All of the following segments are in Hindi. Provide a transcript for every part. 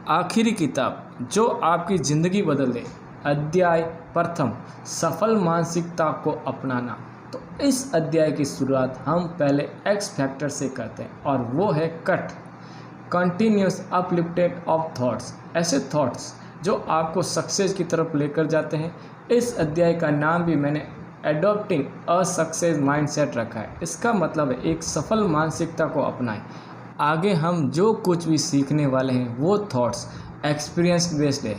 आखिरी किताब जो आपकी ज़िंदगी बदल दे। अध्याय प्रथम, सफल मानसिकता को अपनाना। तो इस अध्याय की शुरुआत हम पहले एक्स फैक्टर से करते हैं और वो है cut, continuous uplifted of thoughts. ऐसे थॉट्स जो आपको सक्सेस की तरफ लेकर जाते हैं। इस अध्याय का नाम भी मैंने एडॉप्टिंग अ सक्सेस माइंडसेट रखा है। इसका मतलब है एक सफल मानसिकता को अपनाएं। आगे हम जो कुछ भी सीखने वाले हैं वो थॉट्स एक्सपीरियंस बेस्ड है।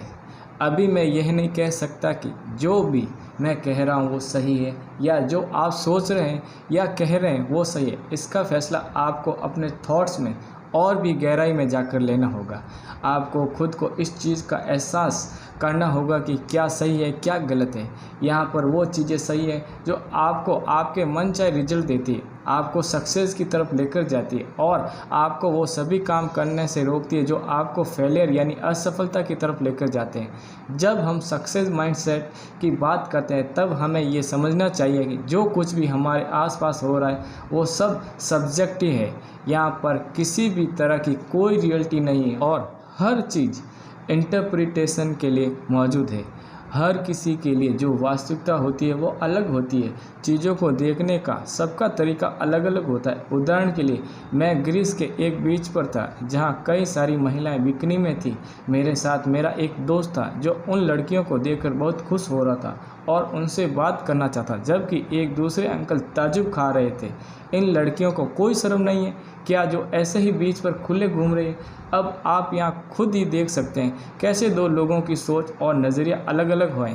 अभी मैं यह नहीं कह सकता कि जो भी मैं कह रहा हूँ वो सही है या जो आप सोच रहे हैं या कह रहे हैं वो सही है। इसका फैसला आपको अपने थॉट्स में और भी गहराई में जाकर लेना होगा। आपको खुद को इस चीज़ का एहसास करना होगा कि क्या सही है क्या गलत है। यहाँ पर वो चीज़ें सही है जो आपको आपके मन चाहे रिजल्ट देती है, आपको सक्सेस की तरफ लेकर जाती है और आपको वो सभी काम करने से रोकती है जो आपको फेलियर यानी असफलता की तरफ लेकर जाते हैं। जब हम सक्सेस माइंडसेट की बात करते हैं तब हमें ये समझना चाहिए कि जो कुछ भी हमारे आसपास हो रहा है वो सब सब्जेक्टिव है। यहाँ पर किसी भी तरह की कोई रियलिटी नहीं है और हर चीज़ इंटरप्रिटेशन के लिए मौजूद है। हर किसी के लिए जो वास्तविकता होती है वो अलग होती है। चीज़ों को देखने का सबका तरीका अलग अलग होता है। उदाहरण के लिए मैं ग्रीस के एक बीच पर था जहाँ कई सारी महिलाएं बिकनी में थी। मेरे साथ मेरा एक दोस्त था जो उन लड़कियों को देखकर बहुत खुश हो रहा था और उनसे बात करना चाहता, जबकि एक दूसरे अंकल ताजुब खा रहे थे। इन लड़कियों को कोई शर्म नहीं है क्या जो ऐसे ही बीच पर खुले घूम रहे हैं? अब आप यहाँ खुद ही देख सकते हैं कैसे दो लोगों की सोच और नज़रिया अलग अलग हुए।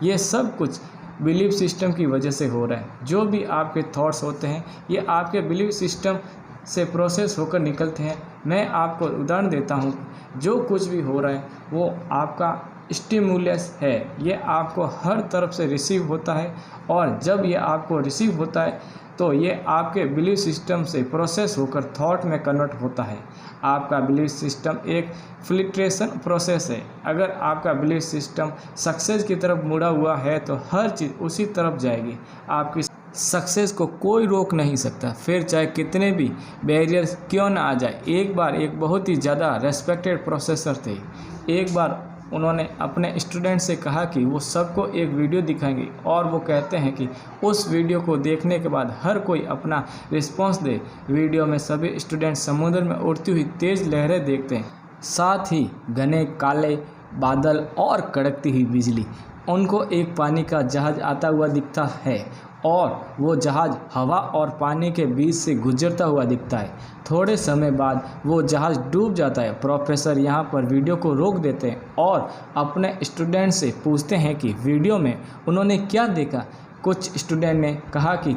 ये सब कुछ बिलीफ सिस्टम की वजह से हो रहा है। जो भी आपके थॉट्स होते हैं ये आपके बिलीफ सिस्टम से प्रोसेस होकर निकलते हैं। मैं आपको उदाहरण देता हूँ, जो कुछ भी हो रहा है वो आपका स्टिमुलस है। ये आपको हर तरफ से रिसीव होता है और जब ये आपको रिसीव होता है तो ये आपके बिलीफ सिस्टम से प्रोसेस होकर थॉट में कन्वर्ट होता है। आपका बिलीफ सिस्टम एक फिल्ट्रेशन प्रोसेस है। अगर आपका बिलीफ सिस्टम सक्सेस की तरफ मुड़ा हुआ है तो हर चीज़ उसी तरफ जाएगी। आपकी सक्सेस को कोई रोक नहीं सकता, फिर चाहे कितने भी बैरियर्स क्यों ना आ जाए। एक बार एक बहुत ही ज़्यादा रेस्पेक्टेड प्रोफेसर थे। एक बार उन्होंने अपने स्टूडेंट से कहा कि वो सबको एक वीडियो दिखाएंगे और वो कहते हैं कि उस वीडियो को देखने के बाद हर कोई अपना रिस्पॉन्स दे। वीडियो में सभी स्टूडेंट समुद्र में उड़ती हुई तेज़ लहरें देखते हैं, साथ ही घने काले बादल और कड़कती हुई बिजली। उनको एक पानी का जहाज़ आता हुआ दिखता है और वो जहाज़ हवा और पानी के बीच से गुजरता हुआ दिखता है। थोड़े समय बाद वो जहाज़ डूब जाता है। प्रोफेसर यहाँ पर वीडियो को रोक देते हैं और अपने स्टूडेंट से पूछते हैं कि वीडियो में उन्होंने क्या देखा। कुछ स्टूडेंट ने कहा कि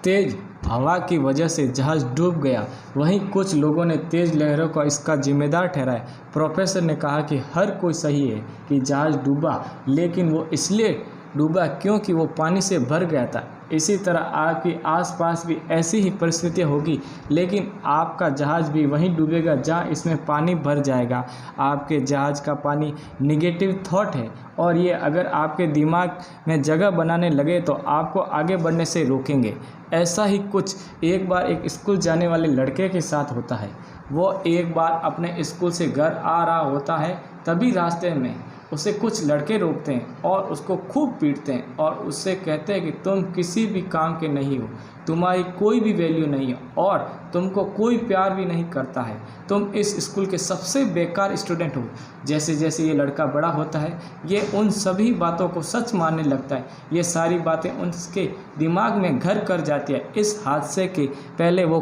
तेज़ हवा की वजह से जहाज़ डूब गया, वहीं कुछ लोगों ने तेज़ लहरों को इसका जिम्मेदार ठहराया। प्रोफेसर ने कहा कि हर कोई सही है कि जहाज़ डूबा, लेकिन वो इसलिए डूबा क्योंकि वो पानी से भर गया था। इसी तरह आपके आसपास भी ऐसी ही परिस्थितियाँ होगी, लेकिन आपका जहाज़ भी वहीं डूबेगा जहाँ इसमें पानी भर जाएगा। आपके जहाज़ का पानी निगेटिव थॉट है और ये अगर आपके दिमाग में जगह बनाने लगे तो आपको आगे बढ़ने से रोकेंगे। ऐसा ही कुछ एक बार एक स्कूल जाने वाले लड़के के साथ होता है। वो एक बार अपने स्कूल से घर आ रहा होता है, तभी रास्ते में उसे कुछ लड़के रोकते हैं और उसको खूब पीटते हैं और उससे कहते हैं कि तुम किसी भी काम के नहीं हो, तुम्हारी कोई भी वैल्यू नहीं है और तुमको कोई प्यार भी नहीं करता है। तुम इस स्कूल के सबसे बेकार स्टूडेंट हो। जैसे जैसे ये लड़का बड़ा होता है ये उन सभी बातों को सच मानने लगता है। ये सारी बातें उसके दिमाग में घर कर जाती है। इस हादसे के पहले वो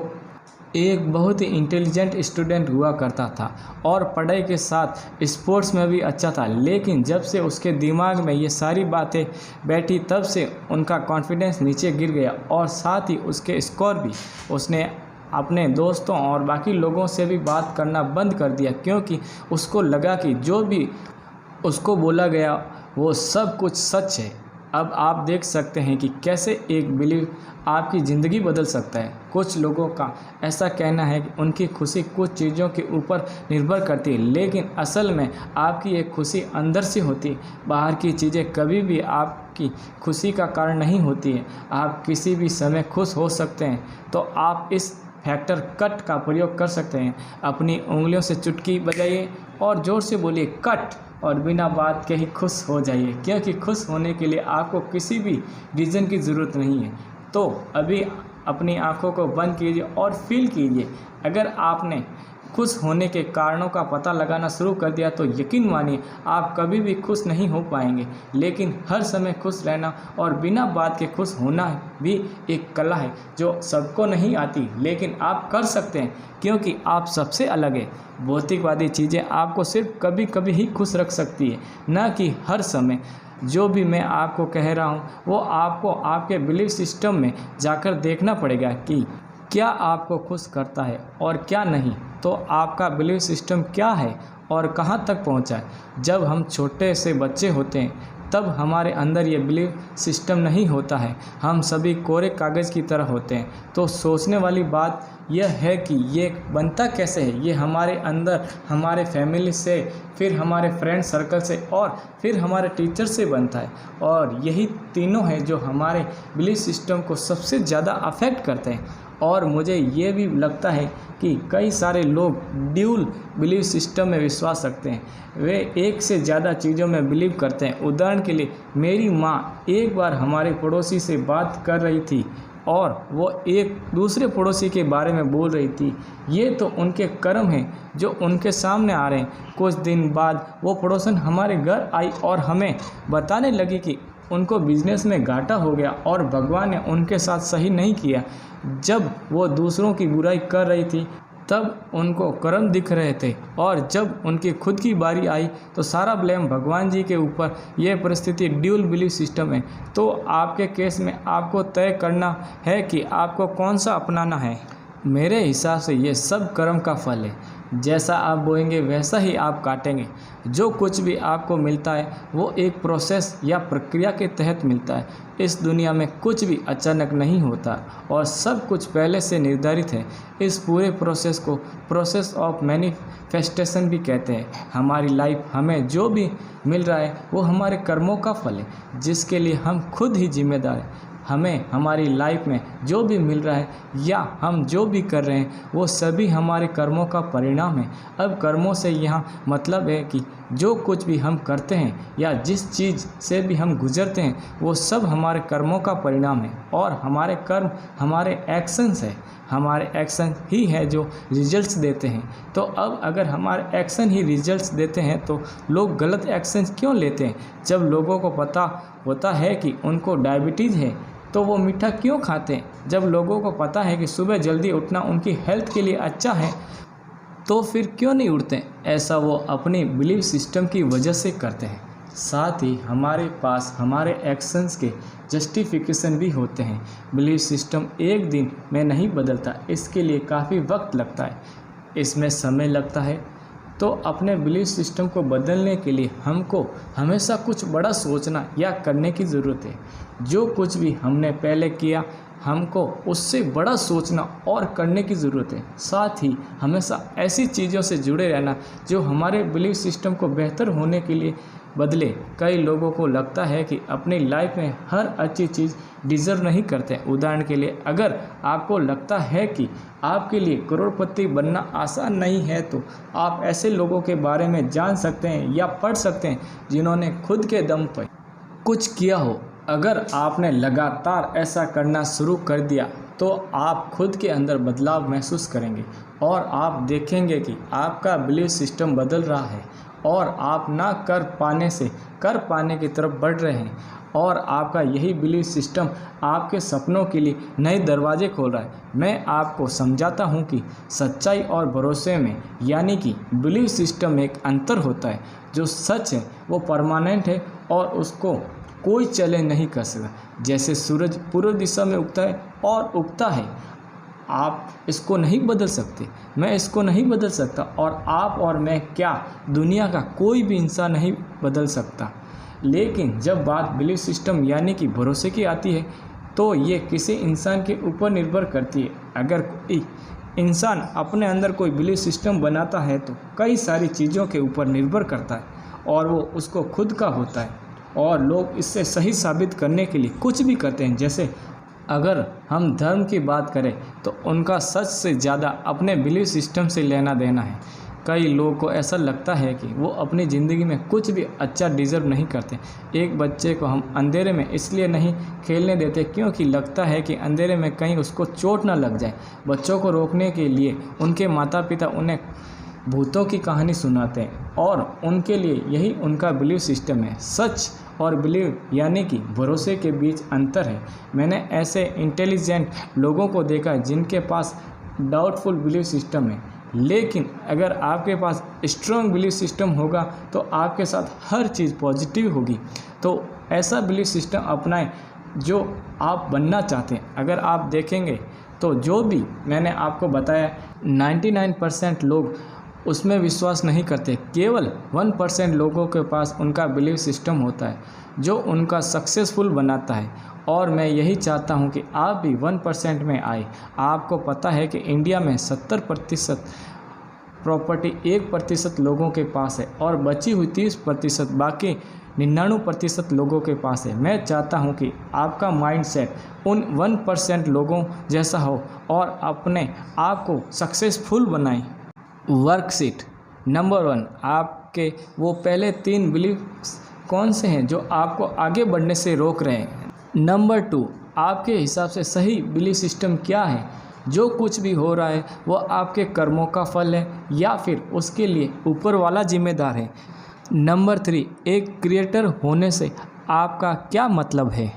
एक बहुत ही इंटेलिजेंट स्टूडेंट हुआ करता था और पढ़ाई के साथ स्पोर्ट्स में भी अच्छा था, लेकिन जब से उसके दिमाग में ये सारी बातें बैठी तब से उनका कॉन्फिडेंस नीचे गिर गया और साथ ही उसके स्कोर भी। उसने अपने दोस्तों और बाकी लोगों से भी बात करना बंद कर दिया क्योंकि उसको लगा कि जो भी उसको बोला गया वो सब कुछ सच है। अब आप देख सकते हैं कि कैसे एक बिलीव आपकी ज़िंदगी बदल सकता है। कुछ लोगों का ऐसा कहना है कि उनकी खुशी कुछ चीज़ों के ऊपर निर्भर करती है, लेकिन असल में आपकी एक खुशी अंदर से होती है। बाहर की चीज़ें कभी भी आपकी खुशी का कारण नहीं होती है। आप किसी भी समय खुश हो सकते हैं। तो आप इस फैक्टर कट का प्रयोग कर सकते हैं। अपनी उंगलियों से चुटकी बजाइए और ज़ोर से बोलिए कट, और बिना बात के ही खुश हो जाइए, क्योंकि खुश होने के लिए आपको किसी भी रीज़न की ज़रूरत नहीं है। तो अभी अपनी आँखों को बंद कीजिए और फील कीजिए। अगर आपने खुश होने के कारणों का पता लगाना शुरू कर दिया तो यकीन मानिए आप कभी भी खुश नहीं हो पाएंगे। लेकिन हर समय खुश रहना और बिना बात के खुश होना भी एक कला है जो सबको नहीं आती, लेकिन आप कर सकते हैं, क्योंकि आप सबसे अलग है। भौतिकवादी चीज़ें आपको सिर्फ कभी कभी ही खुश रख सकती है, न कि हर समय। जो भी मैं आपको कह रहा हूँ वो आपको आपके बिलीफ सिस्टम में जाकर देखना पड़ेगा कि क्या आपको खुश करता है और क्या नहीं। तो आपका बिलीफ सिस्टम क्या है और कहाँ तक पहुँचा है। जब हम छोटे से बच्चे होते हैं तब हमारे अंदर ये बिलीफ सिस्टम नहीं होता है, हम सभी कोरे कागज़ की तरह होते हैं। तो सोचने वाली बात यह है कि ये बनता कैसे है। ये हमारे अंदर हमारे फैमिली से, फिर हमारे फ्रेंड सर्कल से और फिर हमारे टीचर से बनता है। और यही तीनों हैं जो हमारे बिलीफ सिस्टम को सबसे ज़्यादा अफेक्ट करते हैं। और मुझे ये भी लगता है कि कई सारे लोग ड्यूल बिलीफ सिस्टम में विश्वास रखते हैं, वे एक से ज़्यादा चीज़ों में बिलीव करते हैं। उदाहरण के लिए मेरी माँ एक बार हमारे पड़ोसी से बात कर रही थी और वो एक दूसरे पड़ोसी के बारे में बोल रही थी। ये तो उनके कर्म हैं जो उनके सामने आ रहे हैं। कुछ दिन बाद वो पड़ोसन हमारे घर आई और हमें बताने लगी कि उनको बिजनेस में घाटा हो गया और भगवान ने उनके साथ सही नहीं किया। जब वो दूसरों की बुराई कर रही थी तब उनको कर्म दिख रहे थे, और जब उनकी खुद की बारी आई तो सारा ब्लेम भगवान जी के ऊपर। यह परिस्थिति ड्यूल बिलीफ सिस्टम है। तो आपके केस में आपको तय करना है कि आपको कौन सा अपनाना है। मेरे हिसाब से ये सब कर्म का फल है। जैसा आप बोएंगे वैसा ही आप काटेंगे। जो कुछ भी आपको मिलता है वो एक प्रोसेस या प्रक्रिया के तहत मिलता है। इस दुनिया में कुछ भी अचानक नहीं होता और सब कुछ पहले से निर्धारित है। इस पूरे प्रोसेस को प्रोसेस ऑफ मैनिफेस्टेशन भी कहते हैं। हमारी लाइफ हमें जो भी मिल रहा है वो हमारे कर्मों का फल है, जिसके लिए हम खुद ही जिम्मेदार हैं। हमें हमारी लाइफ में जो भी मिल रहा है या हम जो भी कर रहे हैं वो सभी हमारे कर्मों का परिणाम है। अब कर्मों से यहाँ मतलब है कि जो कुछ भी हम करते हैं या जिस चीज़ से भी हम गुजरते हैं वो सब हमारे कर्मों का परिणाम है। और हमारे कर्म हमारे एक्शंस है, हमारे एक्शन ही है जो रिजल्ट्स देते हैं। तो अब अगर हमारे एक्शन ही रिजल्ट्स देते हैं तो लोग गलत एक्शन क्यों लेते हैं। जब लोगों को पता होता है कि उनको डायबिटीज़ है तो वो मीठा क्यों खाते हैं। जब लोगों को पता है कि सुबह जल्दी उठना उनकी हेल्थ के लिए अच्छा है तो फिर क्यों नहीं उठते। ऐसा वो अपनी बिलीफ सिस्टम की वजह से करते हैं। साथ ही हमारे पास हमारे एक्शंस के जस्टिफिकेशन भी होते हैं। बिलीफ सिस्टम एक दिन में नहीं बदलता, इसके लिए काफ़ी वक्त लगता है, इसमें समय लगता है। तो अपने बिलीफ सिस्टम को बदलने के लिए हमको हमेशा कुछ बड़ा सोचना या करने की ज़रूरत है। जो कुछ भी हमने पहले किया हमको उससे बड़ा सोचना और करने की ज़रूरत है। साथ ही हमेशा ऐसी चीज़ों से जुड़े रहना जो हमारे बिलीफ सिस्टम को बेहतर होने के लिए बदले। कई लोगों को लगता है कि अपनी लाइफ में हर अच्छी चीज़ डिज़र्व नहीं करते। उदाहरण के लिए अगर आपको लगता है कि आपके लिए करोड़पति बनना आसान नहीं है तो आप ऐसे लोगों के बारे में जान सकते हैं या पढ़ सकते हैं जिन्होंने खुद के दम पर कुछ किया हो। अगर आपने लगातार ऐसा करना शुरू कर दिया तो आप खुद के अंदर बदलाव महसूस करेंगे और आप देखेंगे कि आपका बिलीफ सिस्टम बदल रहा है और आप ना कर पाने से कर पाने की तरफ बढ़ रहे हैं। और आपका यही बिलीफ सिस्टम आपके सपनों के लिए नए दरवाजे खोल रहा है। मैं आपको समझाता हूँ कि सच्चाई और भरोसे में यानी कि बिलीफ सिस्टम में एक अंतर होता है। जो सच है वो परमानेंट है और उसको कोई चैलेंज नहीं कर सकता। जैसे सूरज पूर्व दिशा में उगता है और उगता है, आप इसको नहीं बदल सकते, मैं इसको नहीं बदल सकता और आप और मैं क्या दुनिया का कोई भी इंसान नहीं बदल सकता। लेकिन जब बात बिलीफ सिस्टम यानी कि भरोसे की आती है तो ये किसी इंसान के ऊपर निर्भर करती है। अगर कोई इंसान अपने अंदर कोई बिलीफ सिस्टम बनाता है तो कई सारी चीज़ों के ऊपर निर्भर करता है और वो उसको खुद का होता है और लोग इससे सही साबित करने के लिए कुछ भी करते हैं। जैसे अगर हम धर्म की बात करें तो उनका सच से ज़्यादा अपने बिलीफ सिस्टम से लेना देना है। कई लोगों को ऐसा लगता है कि वो अपनी ज़िंदगी में कुछ भी अच्छा डिज़र्व नहीं करते। एक बच्चे को हम अंधेरे में इसलिए नहीं खेलने देते क्योंकि लगता है कि अंधेरे में कहीं उसको चोट ना लग जाए। बच्चों को रोकने के लिए उनके माता पिता उन्हें भूतों की कहानी सुनाते हैं और उनके लिए यही उनका बिलीव सिस्टम है। सच और बिलीव यानी कि भरोसे के बीच अंतर है। मैंने ऐसे इंटेलिजेंट लोगों को देखा जिनके पास डाउटफुल बिलीव सिस्टम है, लेकिन अगर आपके पास स्ट्रॉन्ग बिलीव सिस्टम होगा तो आपके साथ हर चीज़ पॉजिटिव होगी। तो ऐसा बिलीव सिस्टम अपनाएं जो आप बनना चाहते हैं। अगर आप देखेंगे तो जो भी मैंने आपको बताया 99% लोग उसमें विश्वास नहीं करते। केवल 1% लोगों के पास उनका बिलीव सिस्टम होता है जो उनका सक्सेसफुल बनाता है। और मैं यही चाहता हूं कि आप भी 1% में आए। आपको पता है कि इंडिया में 70% प्रॉपर्टी 1% लोगों के पास है और बची हुई 30% बाकी 99% लोगों के पास है। मैं चाहता हूं कि आपका माइंडसेट उन 1% लोगों जैसा हो और अपने आप को सक्सेसफुल बनाएं। वर्कशीट नंबर 1, आपके वो पहले 3 बिलीव कौन से हैं जो आपको आगे बढ़ने से रोक रहे हैं। नंबर 2, आपके हिसाब से सही बिलीव सिस्टम क्या है। जो कुछ भी हो रहा है वो आपके कर्मों का फल है या फिर उसके लिए ऊपर वाला जिम्मेदार है। नंबर 3, एक क्रिएटर होने से आपका क्या मतलब है।